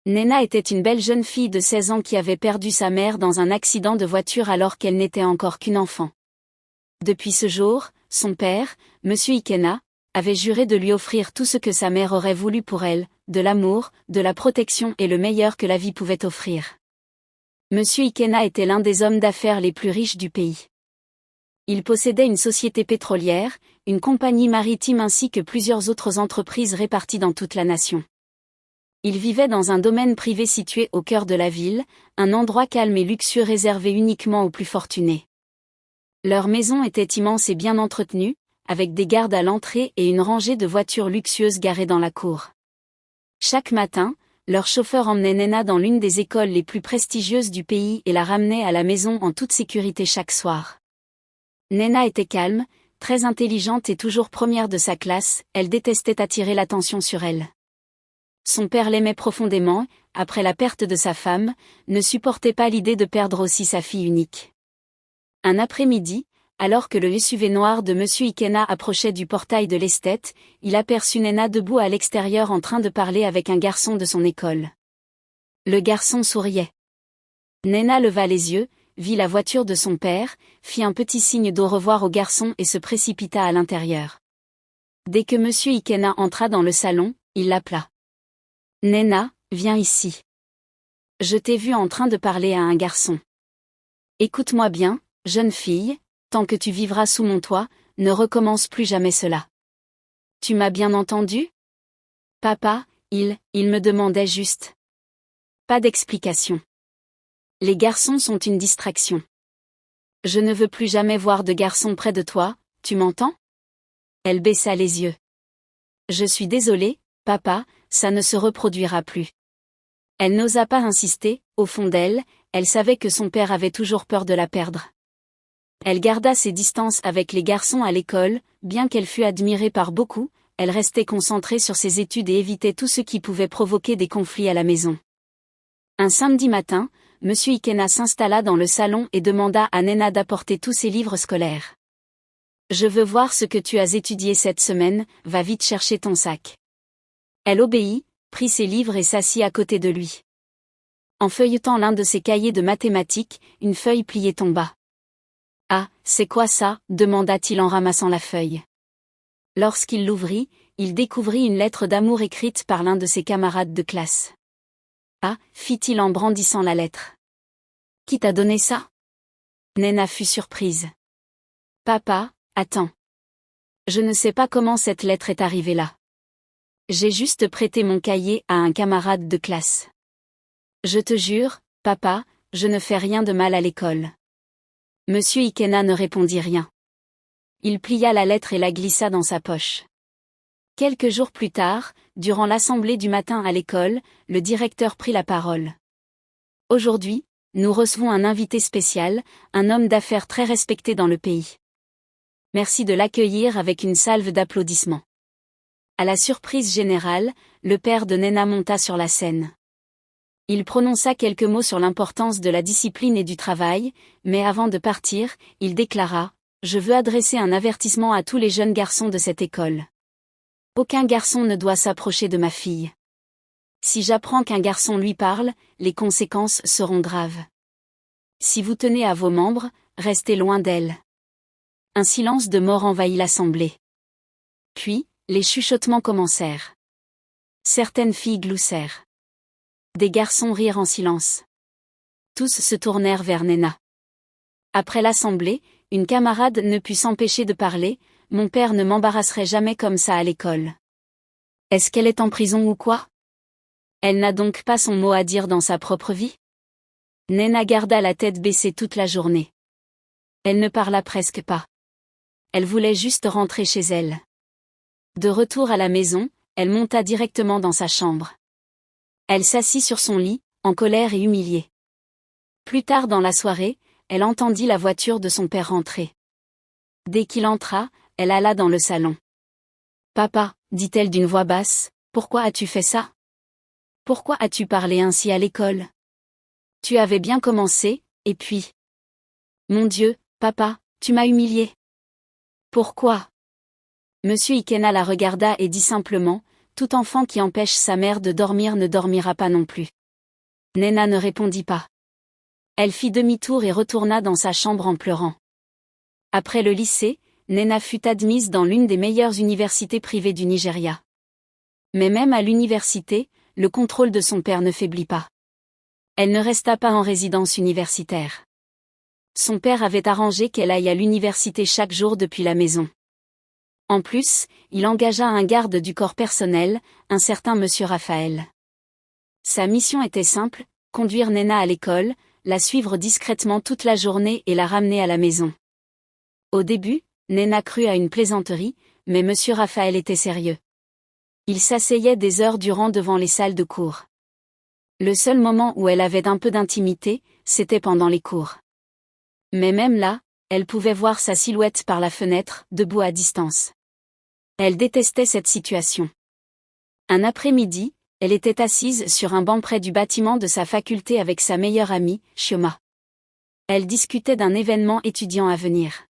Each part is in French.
Nena était une belle jeune fille de 16 ans qui avait perdu sa mère dans un accident de voiture alors qu'elle n'était encore qu'une enfant. Depuis ce jour, son père, Monsieur Ikena, avait juré de lui offrir tout ce que sa mère aurait voulu pour elle, de l'amour, de la protection et le meilleur que la vie pouvait offrir. Monsieur Ikena était l'un des hommes d'affaires les plus riches du pays. Il possédait une société pétrolière, une compagnie maritime ainsi que plusieurs autres entreprises réparties dans toute la nation. Il vivait dans un domaine privé situé au cœur de la ville, un endroit calme et luxueux réservé uniquement aux plus fortunés. Leur maison était immense et bien entretenue, avec des gardes à l'entrée et une rangée de voitures luxueuses garées dans la cour. Chaque matin, leur chauffeur emmenait Nena dans l'une des écoles les plus prestigieuses du pays et la ramenait à la maison en toute sécurité chaque soir. Nena était calme, très intelligente et toujours première de sa classe, elle détestait attirer l'attention sur elle. Son père l'aimait profondément, après la perte de sa femme, ne supportait pas l'idée de perdre aussi sa fille unique. Un après-midi, alors que le SUV noir de Monsieur Ikena approchait du portail de l'esthète, il aperçut Nena debout à l'extérieur en train de parler avec un garçon de son école. Le garçon souriait. Nena leva les yeux, vit la voiture de son père, fit un petit signe d'au revoir au garçon et se précipita à l'intérieur. Dès que Monsieur Ikena entra dans le salon, il l'appela. « Nena, viens ici. Je t'ai vu en train de parler à un garçon. Écoute-moi bien, jeune fille, tant que tu vivras sous mon toit, ne recommence plus jamais cela. Tu m'as bien entendu ? Papa, il me demandait juste. Pas d'explication. Les garçons sont une distraction. Je ne veux plus jamais voir de garçon près de toi, tu m'entends ? Elle baissa les yeux. Je suis désolée, papa, ça ne se reproduira plus. Elle n'osa pas insister, au fond d'elle, elle savait que son père avait toujours peur de la perdre. Elle garda ses distances avec les garçons à l'école, bien qu'elle fût admirée par beaucoup, elle restait concentrée sur ses études et évitait tout ce qui pouvait provoquer des conflits à la maison. Un samedi matin, Monsieur Ikena s'installa dans le salon et demanda à Nena d'apporter tous ses livres scolaires. « Je veux voir ce que tu as étudié cette semaine, va vite chercher ton sac. » Elle obéit, prit ses livres et s'assit à côté de lui. En feuilletant l'un de ses cahiers de mathématiques, une feuille pliée tomba. « Ah, c'est quoi ça ? Demanda-t-il en ramassant la feuille. Lorsqu'il l'ouvrit, il découvrit une lettre d'amour écrite par l'un de ses camarades de classe. « Ah, fit-il en brandissant la lettre. Qui t'a donné ça ? Nena fut surprise. « Papa, attends. Je ne sais pas comment cette lettre est arrivée là. J'ai juste prêté mon cahier à un camarade de classe. Je te jure, papa, je ne fais rien de mal à l'école. » Monsieur Ikena ne répondit rien. Il plia la lettre et la glissa dans sa poche. Quelques jours plus tard, durant l'assemblée du matin à l'école, le directeur prit la parole. « Aujourd'hui, nous recevons un invité spécial, un homme d'affaires très respecté dans le pays. Merci de l'accueillir avec une salve d'applaudissements. » À la surprise générale, le père de Nena monta sur la scène. Il prononça quelques mots sur l'importance de la discipline et du travail, mais avant de partir, il déclara « Je veux adresser un avertissement à tous les jeunes garçons de cette école. Aucun garçon ne doit s'approcher de ma fille. Si j'apprends qu'un garçon lui parle, les conséquences seront graves. Si vous tenez à vos membres, restez loin d'elle. » Un silence de mort envahit l'assemblée. Puis, les chuchotements commencèrent. Certaines filles gloussèrent. Des garçons rirent en silence. Tous se tournèrent vers Nena. Après l'assemblée, une camarade ne put s'empêcher de parler, « Mon père ne m'embarrasserait jamais comme ça à l'école. Est-ce qu'elle est en prison ou quoi ? Elle n'a donc pas son mot à dire dans sa propre vie ?» Nena garda la tête baissée toute la journée. Elle ne parla presque pas. Elle voulait juste rentrer chez elle. De retour à la maison, elle monta directement dans sa chambre. Elle s'assit sur son lit, en colère et humiliée. Plus tard dans la soirée, elle entendit la voiture de son père rentrer. Dès qu'il entra, elle alla dans le salon. « Papa, dit-elle d'une voix basse, pourquoi as-tu fait ça ? Pourquoi as-tu parlé ainsi à l'école ? Tu avais bien commencé, et puis… Mon Dieu, papa, tu m'as humiliée. Pourquoi ? » Monsieur Ikena la regarda et dit simplement, « Tout enfant qui empêche sa mère de dormir ne dormira pas non plus. » Nena ne répondit pas. Elle fit demi-tour et retourna dans sa chambre en pleurant. Après le lycée, Nena fut admise dans l'une des meilleures universités privées du Nigeria. Mais même à l'université, le contrôle de son père ne faiblit pas. Elle ne resta pas en résidence universitaire. Son père avait arrangé qu'elle aille à l'université chaque jour depuis la maison. En plus, il engagea un garde du corps personnel, un certain monsieur Raphaël. Sa mission était simple, conduire Nena à l'école, la suivre discrètement toute la journée et la ramener à la maison. Au début, Nena crut à une plaisanterie, mais monsieur Raphaël était sérieux. Il s'asseyait des heures durant devant les salles de cours. Le seul moment où elle avait un peu d'intimité, c'était pendant les cours. Mais même là, elle pouvait voir sa silhouette par la fenêtre, debout à distance. Elle détestait cette situation. Un après-midi, elle était assise sur un banc près du bâtiment de sa faculté avec sa meilleure amie, Chioma. Elle discutait d'un événement étudiant à venir.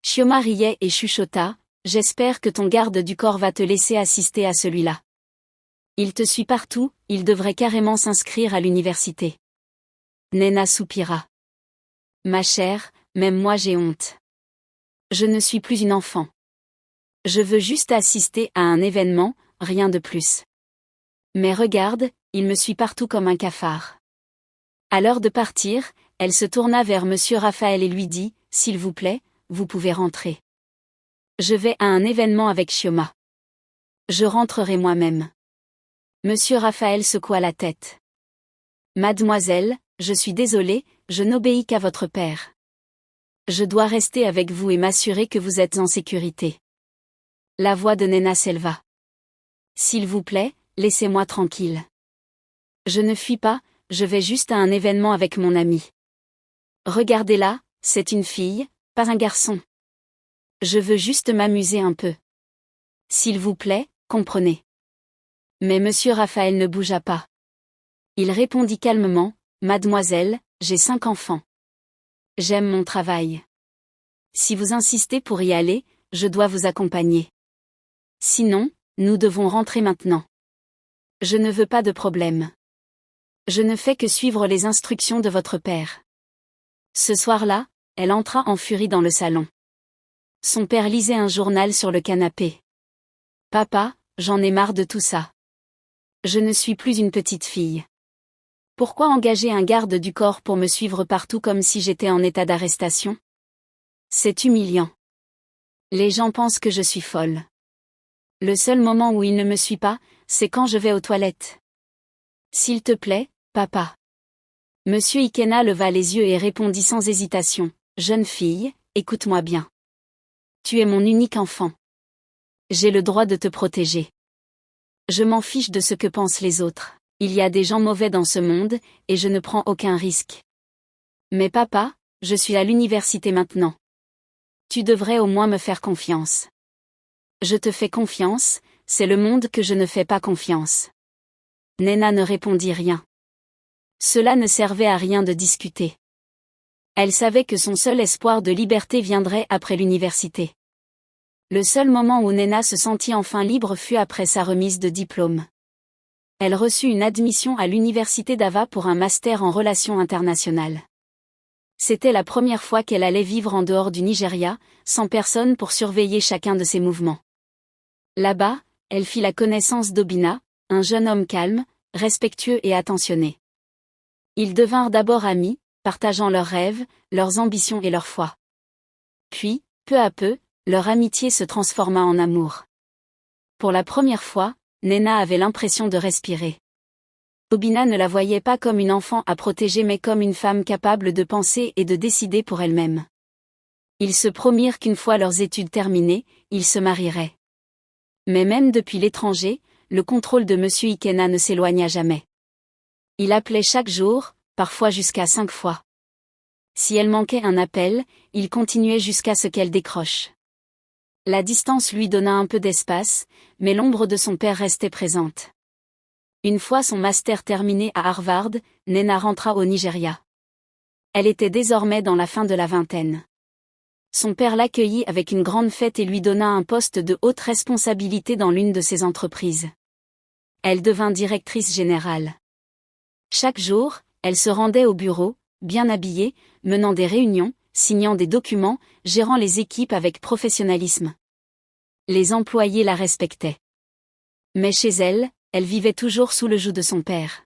Chioma riait et chuchota, « J'espère que ton garde du corps va te laisser assister à celui-là. Il te suit partout, il devrait carrément s'inscrire à l'université. » Nena soupira. « Ma chère, même moi j'ai honte. Je ne suis plus une enfant. Je veux juste assister à un événement, rien de plus. Mais regarde, il me suit partout comme un cafard. » À l'heure de partir, elle se tourna vers monsieur Raphaël et lui dit, « S'il vous plaît, vous pouvez rentrer. Je vais à un événement avec Chioma. Je rentrerai moi-même. » Monsieur Raphaël secoua la tête. « Mademoiselle, je suis désolé, je n'obéis qu'à votre père. Je dois rester avec vous et m'assurer que vous êtes en sécurité. » La voix de Nena s'éleva. « S'il vous plaît, laissez-moi tranquille. Je ne fuis pas, je vais juste à un événement avec mon ami. Regardez-la, c'est une fille, pas un garçon. Je veux juste m'amuser un peu. S'il vous plaît, comprenez. » Mais monsieur Raphaël ne bougea pas. Il répondit calmement, « Mademoiselle, j'ai 5 enfants. J'aime mon travail. Si vous insistez pour y aller, je dois vous accompagner. Sinon, nous devons rentrer maintenant. Je ne veux pas de problème. Je ne fais que suivre les instructions de votre père. » Ce soir-là, elle entra en furie dans le salon. Son père lisait un journal sur le canapé. « Papa, j'en ai marre de tout ça. Je ne suis plus une petite fille. Pourquoi engager un garde du corps pour me suivre partout comme si j'étais en état d'arrestation? C'est humiliant. Les gens pensent que je suis folle. Le seul moment où il ne me suit pas, c'est quand je vais aux toilettes. S'il te plaît, papa. » Monsieur Ikena leva les yeux et répondit sans hésitation, « Jeune fille, écoute-moi bien. Tu es mon unique enfant. J'ai le droit de te protéger. Je m'en fiche de ce que pensent les autres. Il y a des gens mauvais dans ce monde, et je ne prends aucun risque. Mais papa, je suis à l'université maintenant. Tu devrais au moins me faire confiance. » « Je te fais confiance, c'est le monde que je ne fais pas confiance. » Nena ne répondit rien. Cela ne servait à rien de discuter. Elle savait que son seul espoir de liberté viendrait après l'université. Le seul moment où Nena se sentit enfin libre fut après sa remise de diplôme. Elle reçut une admission à l'université d'Ava pour un master en relations internationales. C'était la première fois qu'elle allait vivre en dehors du Nigeria, sans personne pour surveiller chacun de ses mouvements. Là-bas, elle fit la connaissance d'Obina, un jeune homme calme, respectueux et attentionné. Ils devinrent d'abord amis, partageant leurs rêves, leurs ambitions et leur foi. Puis, peu à peu, leur amitié se transforma en amour. Pour la première fois, Nena avait l'impression de respirer. Obina ne la voyait pas comme une enfant à protéger mais comme une femme capable de penser et de décider pour elle-même. Ils se promirent qu'une fois leurs études terminées, ils se marieraient. Mais même depuis l'étranger, le contrôle de monsieur Ikena ne s'éloigna jamais. Il appelait chaque jour, parfois jusqu'à 5 fois. Si elle manquait un appel, il continuait jusqu'à ce qu'elle décroche. La distance lui donna un peu d'espace, mais l'ombre de son père restait présente. Une fois son master terminé à Harvard, Nena rentra au Nigeria. Elle était désormais dans la fin de la vingtaine. Son père l'accueillit avec une grande fête et lui donna un poste de haute responsabilité dans l'une de ses entreprises. Elle devint directrice générale. Chaque jour, elle se rendait au bureau, bien habillée, menant des réunions, signant des documents, gérant les équipes avec professionnalisme. Les employés la respectaient. Mais chez elle, elle vivait toujours sous le joug de son père.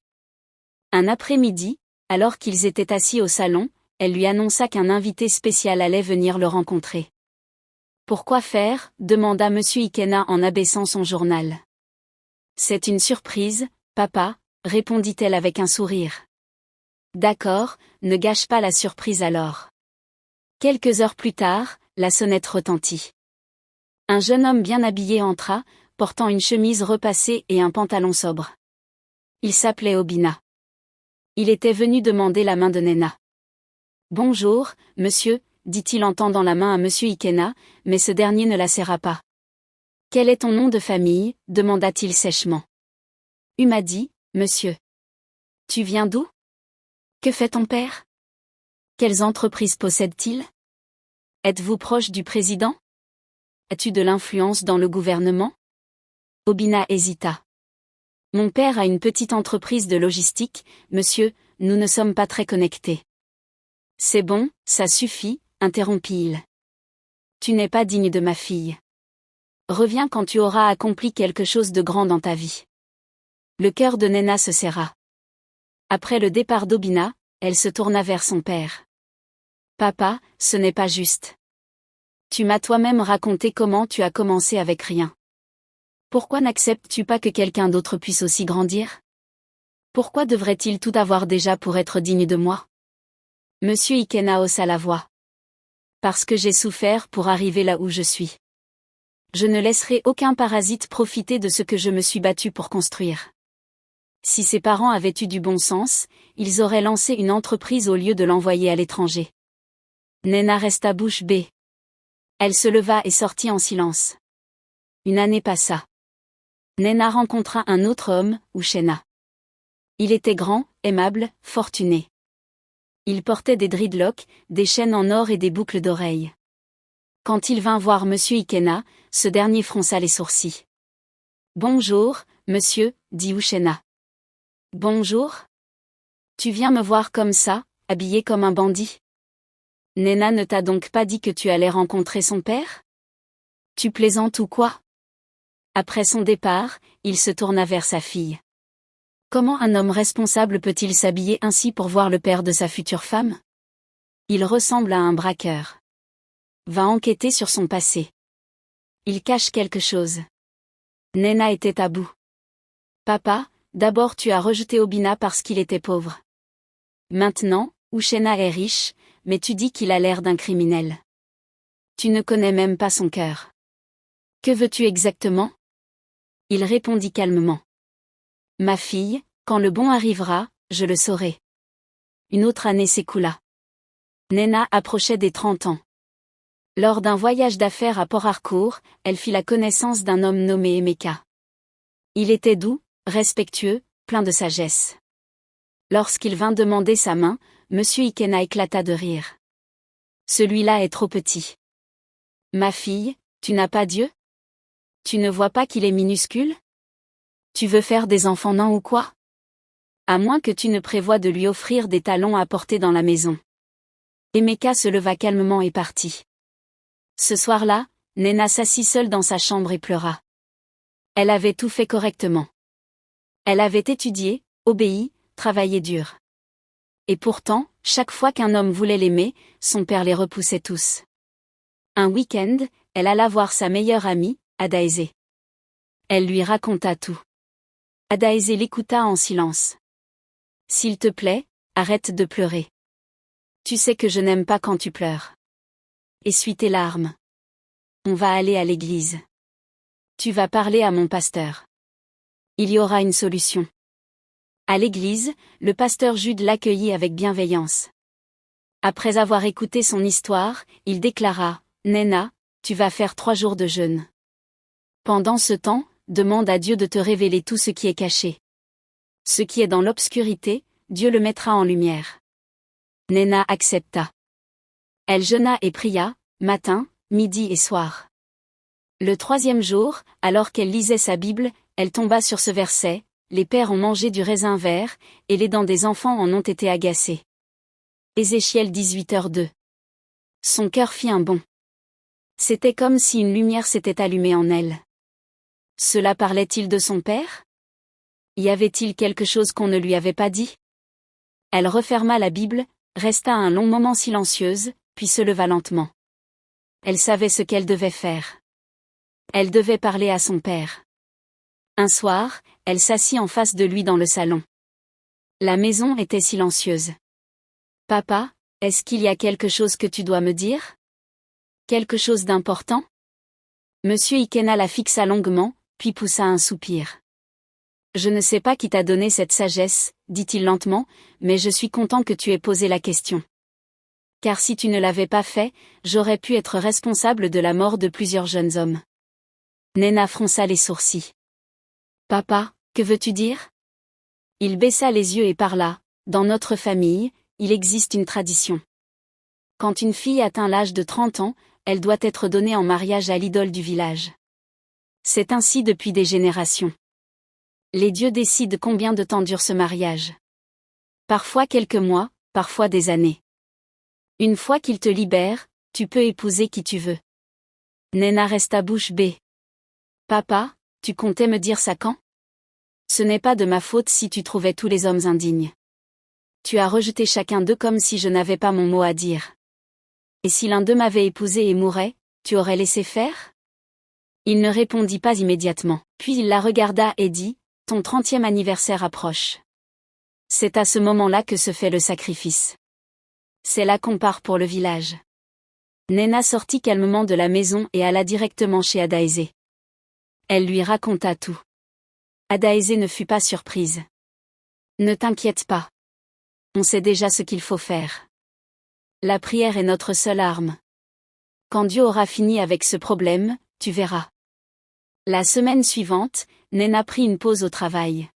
Un après-midi, alors qu'ils étaient assis au salon, elle lui annonça qu'un invité spécial allait venir le rencontrer. « Pourquoi faire ?» demanda Monsieur Ikena en abaissant son journal. « C'est une surprise, papa », répondit-elle avec un sourire. « D'accord, ne gâche pas la surprise alors. » Quelques heures plus tard, la sonnette retentit. Un jeune homme bien habillé entra, portant une chemise repassée et un pantalon sobre. Il s'appelait Obina. Il était venu demander la main de Nena. « Bonjour, monsieur », dit-il en tendant la main à Monsieur Ikena, mais ce dernier ne la serra pas. « Quel est ton nom de famille ?» demanda-t-il sèchement. « Umadi, monsieur. »« Tu viens d'où ? Que fait ton père ? Quelles entreprises possède-t-il ? Êtes-vous proche du président ? As-tu de l'influence dans le gouvernement ? » Obina hésita. « Mon père a une petite entreprise de logistique, monsieur, nous ne sommes pas très connectés. »« C'est bon, ça suffit, » interrompit-il. « Tu n'es pas digne de ma fille. Reviens quand tu auras accompli quelque chose de grand dans ta vie. » Le cœur de Nena se serra. Après le départ d'Obina, elle se tourna vers son père. « Papa, ce n'est pas juste. Tu m'as toi-même raconté comment tu as commencé avec rien. Pourquoi n'acceptes-tu pas que quelqu'un d'autre puisse aussi grandir ? Pourquoi devrait-il tout avoir déjà pour être digne de moi ? » Monsieur Ikena haussa la voix. « Parce que j'ai souffert pour arriver là où je suis. Je ne laisserai aucun parasite profiter de ce que je me suis battu pour construire. » Si ses parents avaient eu du bon sens, ils auraient lancé une entreprise au lieu de l'envoyer à l'étranger. Nena resta bouche bée. Elle se leva et sortit en silence. Une année passa. Nena rencontra un autre homme, Uchena. Il était grand, aimable, fortuné. Il portait des dreadlocks, des chaînes en or et des boucles d'oreilles. Quand il vint voir Monsieur Ikena, ce dernier fronça les sourcils. « Bonjour, monsieur, » dit Uchena. « Bonjour. Tu viens me voir comme ça, habillé comme un bandit ? Nena ne t'a donc pas dit que tu allais rencontrer son père ? Tu plaisantes ou quoi ? » Après son départ, il se tourna vers sa fille. « Comment un homme responsable peut-il s'habiller ainsi pour voir le père de sa future femme ? Il ressemble à un braqueur. Va enquêter sur son passé. Il cache quelque chose. » Nena était à bout. « Papa, d'abord tu as rejeté Obina parce qu'il était pauvre. Maintenant, Uchena est riche, mais tu dis qu'il a l'air d'un criminel. Tu ne connais même pas son cœur. Que veux-tu exactement ? » Il répondit calmement. « Ma fille, quand le bon arrivera, je le saurai. » Une autre année s'écoula. Nena approchait des 30 ans. Lors d'un voyage d'affaires à Port Harcourt, elle fit la connaissance d'un homme nommé Emeka. Il était doux, respectueux, plein de sagesse. Lorsqu'il vint demander sa main, Monsieur Ikena éclata de rire. « Celui-là est trop petit. »« Ma fille, tu n'as pas Dieu ? Tu ne vois pas qu'il est minuscule ? Tu veux faire des enfants nains ou quoi ? À moins que tu ne prévoies de lui offrir des talons à porter dans la maison. » Emeka se leva calmement et partit. Ce soir-là, Nena s'assit seule dans sa chambre et pleura. Elle avait tout fait correctement. Elle avait étudié, obéi, travaillé dur. Et pourtant, chaque fois qu'un homme voulait l'aimer, son père les repoussait tous. Un week-end, elle alla voir sa meilleure amie, Adaeze. Elle lui raconta tout. Adaeze l'écouta en silence. « S'il te plaît, arrête de pleurer. Tu sais que je n'aime pas quand tu pleures. Essuie tes larmes. On va aller à l'église. Tu vas parler à mon pasteur. Il y aura une solution. » À l'église, le pasteur Jude l'accueillit avec bienveillance. Après avoir écouté son histoire, il déclara « Nena, tu vas faire 3 jours de jeûne. Pendant ce temps, demande à Dieu de te révéler tout ce qui est caché. Ce qui est dans l'obscurité, Dieu le mettra en lumière. » Nena accepta. Elle jeûna et pria, matin, midi et soir. Le 3e jour, alors qu'elle lisait sa Bible, elle tomba sur ce verset, les pères ont mangé du raisin vert, et les dents des enfants en ont été agacées. Ézéchiel 18h2. Son cœur fit un bond. C'était comme si une lumière s'était allumée en elle. Cela parlait-il de son père? Y avait-il quelque chose qu'on ne lui avait pas dit? Elle referma la Bible, resta un long moment silencieuse, puis se leva lentement. Elle savait ce qu'elle devait faire. Elle devait parler à son père. Un soir, elle s'assit en face de lui dans le salon. La maison était silencieuse. « Papa, est-ce qu'il y a quelque chose que tu dois me dire? Quelque chose d'important ?» Monsieur Ikena la fixa longuement, puis poussa un soupir. « Je ne sais pas qui t'a donné cette sagesse, dit-il lentement, mais je suis content que tu aies posé la question. Car si tu ne l'avais pas fait, j'aurais pu être responsable de la mort de plusieurs jeunes hommes. » Nena fronça les sourcils. « Papa, que veux-tu dire? » Il baissa les yeux et parla. « Dans notre famille, il existe une tradition. Quand une fille atteint l'âge de 30 ans, elle doit être donnée en mariage à l'idole du village. C'est ainsi depuis des générations. Les dieux décident combien de temps dure ce mariage. Parfois quelques mois, parfois des années. Une fois qu'ils te libèrent, tu peux épouser qui tu veux. » Nena resta bouche bée. « Papa, tu comptais me dire ça quand? Ce n'est pas de ma faute si tu trouvais tous les hommes indignes. Tu as rejeté chacun d'eux comme si je n'avais pas mon mot à dire. Et si l'un d'eux m'avait épousé et mourait, tu aurais laissé faire? » Il ne répondit pas immédiatement, puis il la regarda et dit, « Ton 30e anniversaire approche. C'est à ce moment-là que se fait le sacrifice. C'est là qu'on part pour le village. » Nena sortit calmement de la maison et alla directement chez Adaeze. Elle lui raconta tout. Adaeze ne fut pas surprise. « Ne t'inquiète pas. On sait déjà ce qu'il faut faire. La prière est notre seule arme. Quand Dieu aura fini avec ce problème, tu verras. » La semaine suivante, Nena prit une pause au travail.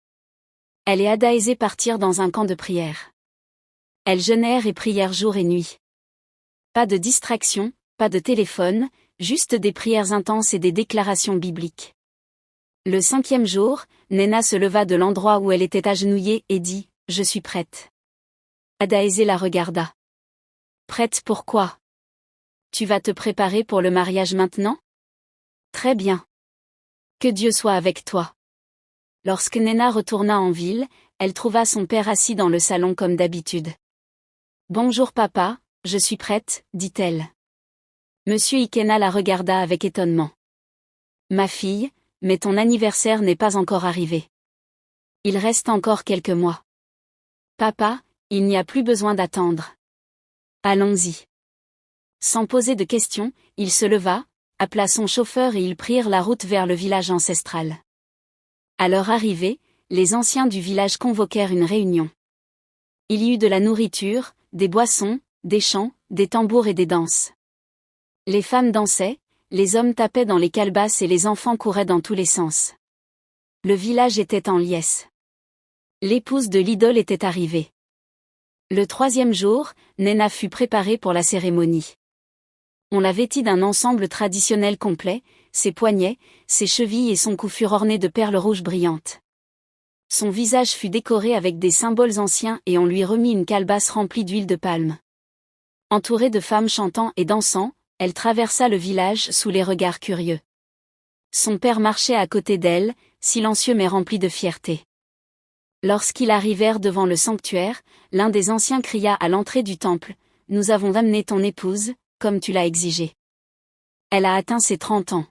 Elle et Adaeze partirent dans un camp de prière. Elles jeûnèrent et prièrent jour et nuit. Pas de distraction, pas de téléphone, juste des prières intenses et des déclarations bibliques. Le 5e jour, Nena se leva de l'endroit où elle était agenouillée et dit, « Je suis prête. » Adaeze la regarda. « Prête pour quoi? Tu vas te préparer pour le mariage maintenant? Très bien. Que Dieu soit avec toi. » Lorsque Nena retourna en ville, elle trouva son père assis dans le salon comme d'habitude. « Bonjour papa, je suis prête, dit-elle. Monsieur Ikena la regarda avec étonnement. « Ma fille, mais ton anniversaire n'est pas encore arrivé. Il reste encore quelques mois. »« Papa, il n'y a plus besoin d'attendre. Allons-y. » Sans poser de questions, il se leva, appela son chauffeur et ils prirent la route vers le village ancestral. À leur arrivée, les anciens du village convoquèrent une réunion. Il y eut de la nourriture, des boissons, des chants, des tambours et des danses. Les femmes dansaient, les hommes tapaient dans les calebasses et les enfants couraient dans tous les sens. Le village était en liesse. L'épouse de l'idole était arrivée. Le 3e jour, Nena fut préparée pour la cérémonie. On la vêtit d'un ensemble traditionnel complet, ses poignets, ses chevilles et son cou furent ornés de perles rouges brillantes. Son visage fut décoré avec des symboles anciens et on lui remit une calebasse remplie d'huile de palme. Entourée de femmes chantant et dansant, elle traversa le village sous les regards curieux. Son père marchait à côté d'elle, silencieux mais rempli de fierté. Lorsqu'ils arrivèrent devant le sanctuaire, l'un des anciens cria à l'entrée du temple, « Nous avons amené ton épouse, comme tu l'as exigé. Elle a atteint ses 30 ans.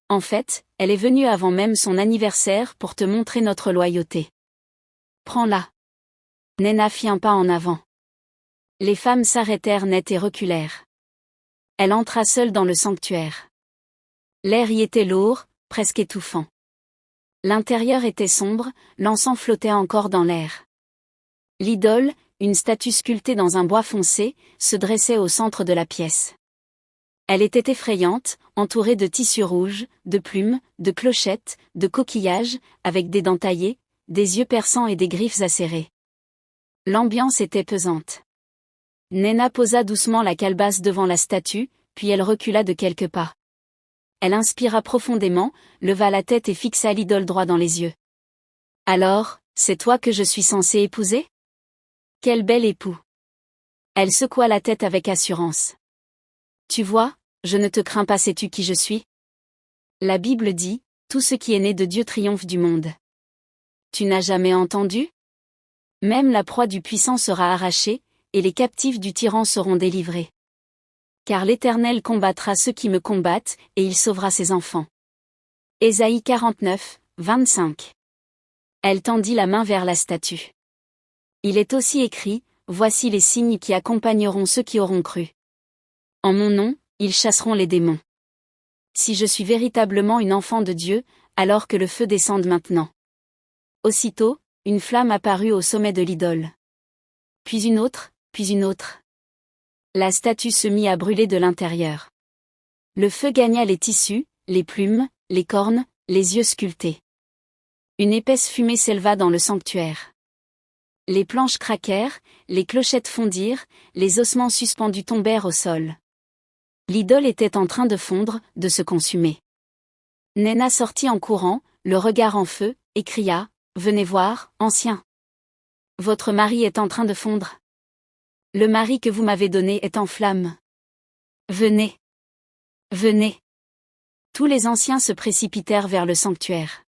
En fait, elle est venue avant même son anniversaire pour te montrer notre loyauté. Prends-la. » Nena fit un pas en avant. Les femmes s'arrêtèrent net et reculèrent. Elle entra seule dans le sanctuaire. L'air y était lourd, presque étouffant. L'intérieur était sombre, l'encens flottait encore dans l'air. L'idole, une statue sculptée dans un bois foncé, se dressait au centre de la pièce. Elle était effrayante, entourée de tissus rouges, de plumes, de clochettes, de coquillages, avec des dents taillées, des yeux perçants et des griffes acérées. L'ambiance était pesante. Nena posa doucement la calebasse devant la statue, puis elle recula de quelques pas. Elle inspira profondément, leva la tête et fixa l'idole droit dans les yeux. Alors, c'est toi que je suis censée épouser? Quel bel époux! Elle secoua la tête avec assurance. Tu vois, je ne te crains pas, sais-tu qui je suis? La Bible dit, tout ce qui est né de Dieu triomphe du monde. Tu n'as jamais entendu? Même la proie du puissant sera arrachée, et les captifs du tyran seront délivrés. Car l'Éternel combattra ceux qui me combattent, et il sauvera ses enfants. Ésaïe 49, 25. Elle tendit la main vers la statue. Il est aussi écrit, voici les signes qui accompagneront ceux qui auront cru. En mon nom, ils chasseront les démons. Si je suis véritablement une enfant de Dieu, alors que le feu descende maintenant. Aussitôt, une flamme apparut au sommet de l'idole. Puis une autre, puis une autre. La statue se mit à brûler de l'intérieur. Le feu gagna les tissus, les plumes, les cornes, les yeux sculptés. Une épaisse fumée s'éleva dans le sanctuaire. Les planches craquèrent, les clochettes fondirent, les ossements suspendus tombèrent au sol. L'idole était en train de fondre, de se consumer. Néna sortit en courant, le regard en feu, et cria, « Venez voir, ancien. Votre mari est en train de fondre. Le mari que vous m'avez donné est en flammes. Venez. Venez. » Tous les anciens se précipitèrent vers le sanctuaire.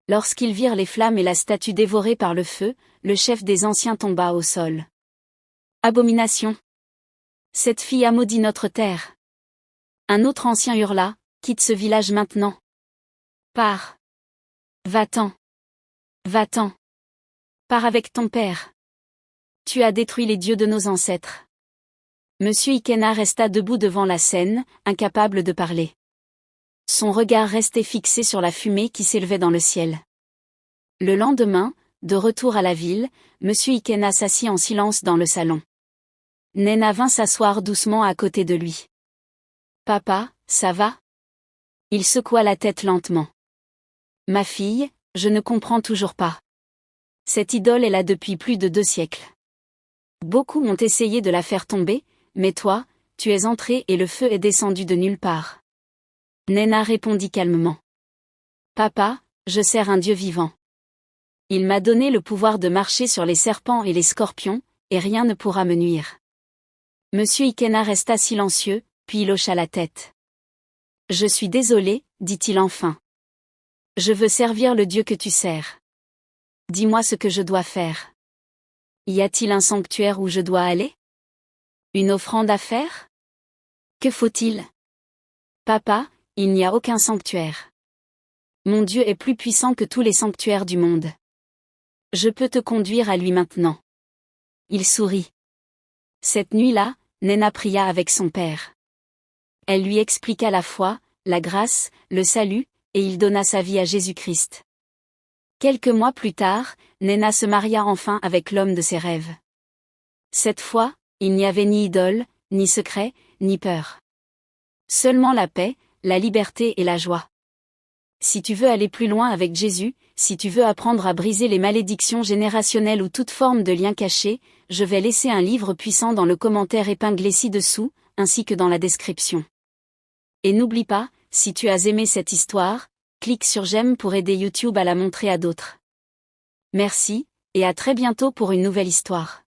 Lorsqu'ils virent les flammes et la statue dévorée par le feu, le chef des anciens tomba au sol. Abomination! Cette fille a maudit notre terre. Un autre ancien hurla, quitte ce village maintenant. Pars. Va-t'en. Va-t'en. Pars avec ton père. Tu as détruit les dieux de nos ancêtres. Monsieur Ikéna resta debout devant la scène, incapable de parler. Son regard restait fixé sur la fumée qui s'élevait dans le ciel. Le lendemain, de retour à la ville, Monsieur Ikéna s'assit en silence dans le salon. Néna vint s'asseoir doucement à côté de lui. « Papa, ça va ?» Il secoua la tête lentement. « Ma fille, je ne comprends toujours pas. Cette idole est là depuis plus de 2 siècles. Beaucoup ont essayé de la faire tomber, mais toi, tu es entré et le feu est descendu de nulle part. » Néna répondit calmement. « Papa, je sers un Dieu vivant. Il m'a donné le pouvoir de marcher sur les serpents et les scorpions, et rien ne pourra me nuire. » Monsieur Ikéna resta silencieux, puis il hocha la tête. « Je suis désolé, dit-il enfin. Je veux servir le Dieu que tu sers. Dis-moi ce que je dois faire. Y a-t-il un sanctuaire où je dois aller? Une offrande à faire? Que faut-il? Papa, il n'y a aucun sanctuaire. Mon Dieu est plus puissant que tous les sanctuaires du monde. Je peux te conduire à lui maintenant. » Il sourit. Cette nuit-là, Néna pria avec son père. Elle lui expliqua la foi, la grâce, le salut, et il donna sa vie à Jésus-Christ. Quelques mois plus tard, Néna se maria enfin avec l'homme de ses rêves. Cette fois, il n'y avait ni idole, ni secret, ni peur. Seulement la paix, la liberté et la joie. Si tu veux aller plus loin avec Jésus, si tu veux apprendre à briser les malédictions générationnelles ou toute forme de lien caché, je vais laisser un livre puissant dans le commentaire épinglé ci-dessous, ainsi que dans la description. Et n'oublie pas, si tu as aimé cette histoire, clique sur j'aime pour aider YouTube à la montrer à d'autres. Merci, et à très bientôt pour une nouvelle histoire.